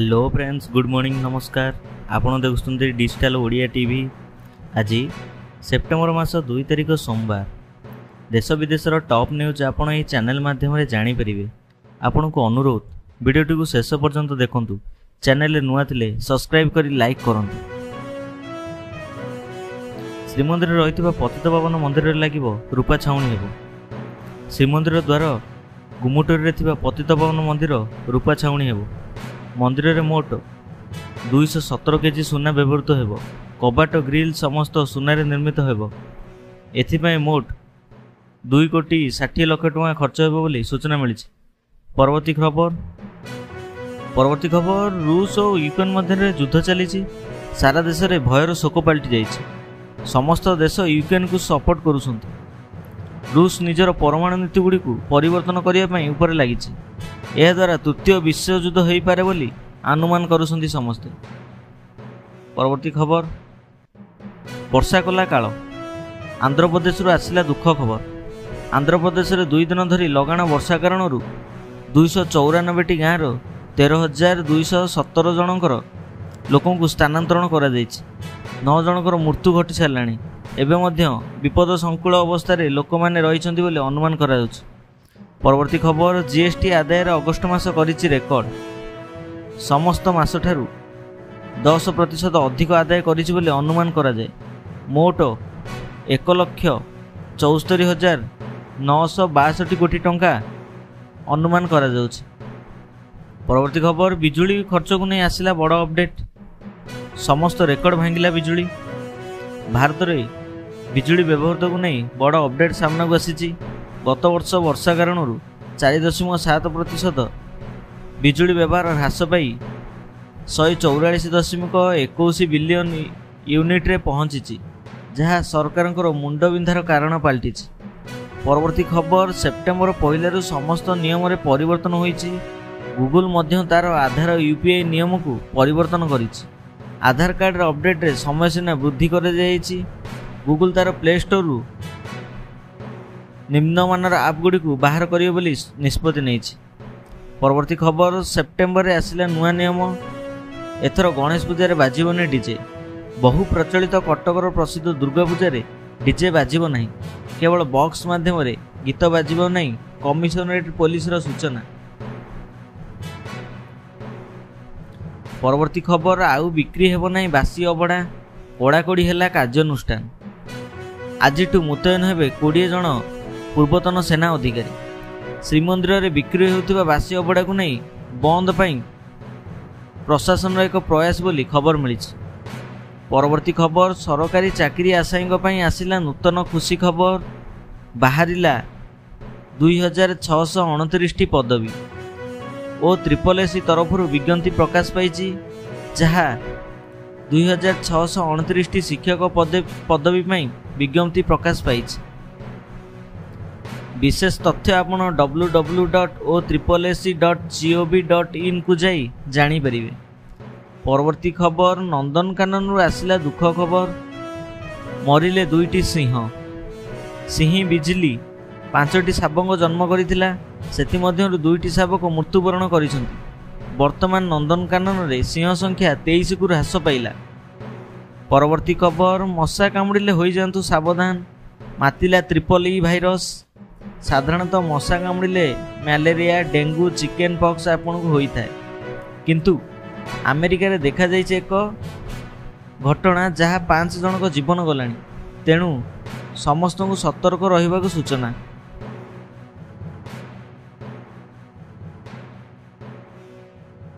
Hello friends, good morning, नमस्कार। आपण देखुछन्ते digital Odia TV. आज सेप्टेम्बर मास 2 तारिख सोमवार। देश विदेशर टॉप न्यूज आपण एही चैनल माध्यम रे जानि परिबे। आपण को अनुरोध वीडियोटी को शेष पर्यंत देखंतु। चैनल रे नुआ थिले सब्सक्राइब करी लाइक करंतु। श्रीमंदिर रहितबा पतितपावन मंदिर रे लागिबो रूपा छाउणी हेबो। श्रीमंदिर द्वार गुमुटोर रे थिबा पतितपावन मंदिर रूपा छाउणी हेबो। मंदिर रे मोट 217 केजी सुना व्यवहृत हेबो। कबाट ग्रिल समस्त सुना रे निर्मित हेबो। एथिपाई मोट 2,60,00,000 टଙ୍କା खर्च हेबो बोली सूचना मिली। परवर्ती खबर रूस और यूक्रेन मध्य युद्ध चली। सारा देश में भयर शोक पलटि जाइए। समस्त देश यूक्रेन को सपोर्ट करुछंती। रूस निजर परमाणु नीति गुड़ी को परिवर्तन करने उपर लगी। यह द्वारा तृतीय विश्वयुद्ध हो पारे बोली अनुमान करुछंती समस्ते। परवर्ती खबर वर्षा कला काल। आंध्र प्रदेश आसिला दुख खबर। आंध्र प्रदेश में 2 दिन धरी लगाण वर्षा कारण 294टी गाँव 13,217 जनकर लोकों को स्थानांतरण करा जायछि। 9 जनकर मृत्यु घटी साराणी। एवं विपद संकुल अवस्था लोक मैंने रही बोली अनुमान करा जाउछि। परवर्ती खबर जीएसटी आदायर अगस्ट मास करिछि रेकर्ड। समस्त मास ठारू 10% अधिक आदाय करिछि बोली अनुमान करा जाए। मोट 1,74,962 कोटी टंका अनुमान करा जाउछि। परवर्ती खबर बिजुली खर्च को नहीं आसिला बड़ अपडेट। समस्त रेकर्ड भांगिला बिजुली। भारत में बिजुली व्यवहार को नहीं बड़ अपडेट सामना को आसी। गत वर्ष वर्षा कारण 4.7% बिजुली व्यवहार ह्रास पाई 144.21 बिलियन यूनिट रे पहुंची, जहाँ सरकार मुंडबिंधार कारण पलटि। परवर्ती खबर सेप्टेम्बर 1 समस्त नियम रे परिवर्तन होईछि। गूगल मध्य तार आधार यूपीआई नियम को परिवर्तन करिछि। आधार कार्ड रे अपडेट रे समय सीमा वृद्धि कर जाइछि। गूगल तार प्ले स्टोर रु निम्नमानर आप गुड़ी को बाहर करियो बोली निष्पत्ति नेछि। परवर्ती खबर सेप्टेम्बर रे आसिला नुआ नियम। एथर गणेश पूजा बाजिबनी डीजे। बहु प्रचलित कटकर प्रसिद्ध दुर्गा पूजा डीजे बाजिब नहीं, केवल बॉक्स माध्यम गीत बाजिब नहीं। कमिशनरेट पुलिस सूचना। परवर्ती खबर आउ बिक्री हेब नहीं बासी अबड़ा। कड़ाकड़ी है कार्यानुष्ठान। आज मुतयन हेबे 20 जन पूर्वतन सेना अधिकारी। श्रीमंदिर रे बिक्री होउथिबा बासी अबड़ा को नहीं बंद पाई प्रशासन एक प्रयास बोली खबर मिली। परवर्ती खबर सरकारी चाकरी आशायींक पई आसिला नूतन खुशी खबर। बाहरिला 2,629टी पदवी और SSS तरफ विज्ञप्ति प्रकाश पाई, जहाँ 2,629टी शिक्षक पदवी पई विज्ञप्ति प्रकाश पाई। विशेष तथ्य आपण www.ossc.gov.in को जाई जानी परिबे। परवर्ती खबर नंदनकानन आसिला दुख खबर। मरिले 2टी सिंह। सिंह बिजली 5टी शाबक जन्म करथिला। सेति मध्यरु 2टी शाबक मृत्युवरण करिसंती। वर्तमान नंदनकानन रे सिंह संख्या 23 को ह्रास पाइला। परवर्ती खबर मशा कामुड़िले होई जांतु सावधान। Matjila triple E virus. साधारणतः मशा कामुड़िले मलेरिया, डेंगू, चिकेन पॉक्स आपन को होई थाए, किंतु अमेरिका रे देखा जाइछे एक घटना जहाँ 5 जनक जीवन गलानी। तेणु समस्त को सतर्क रहिबाक सूचना।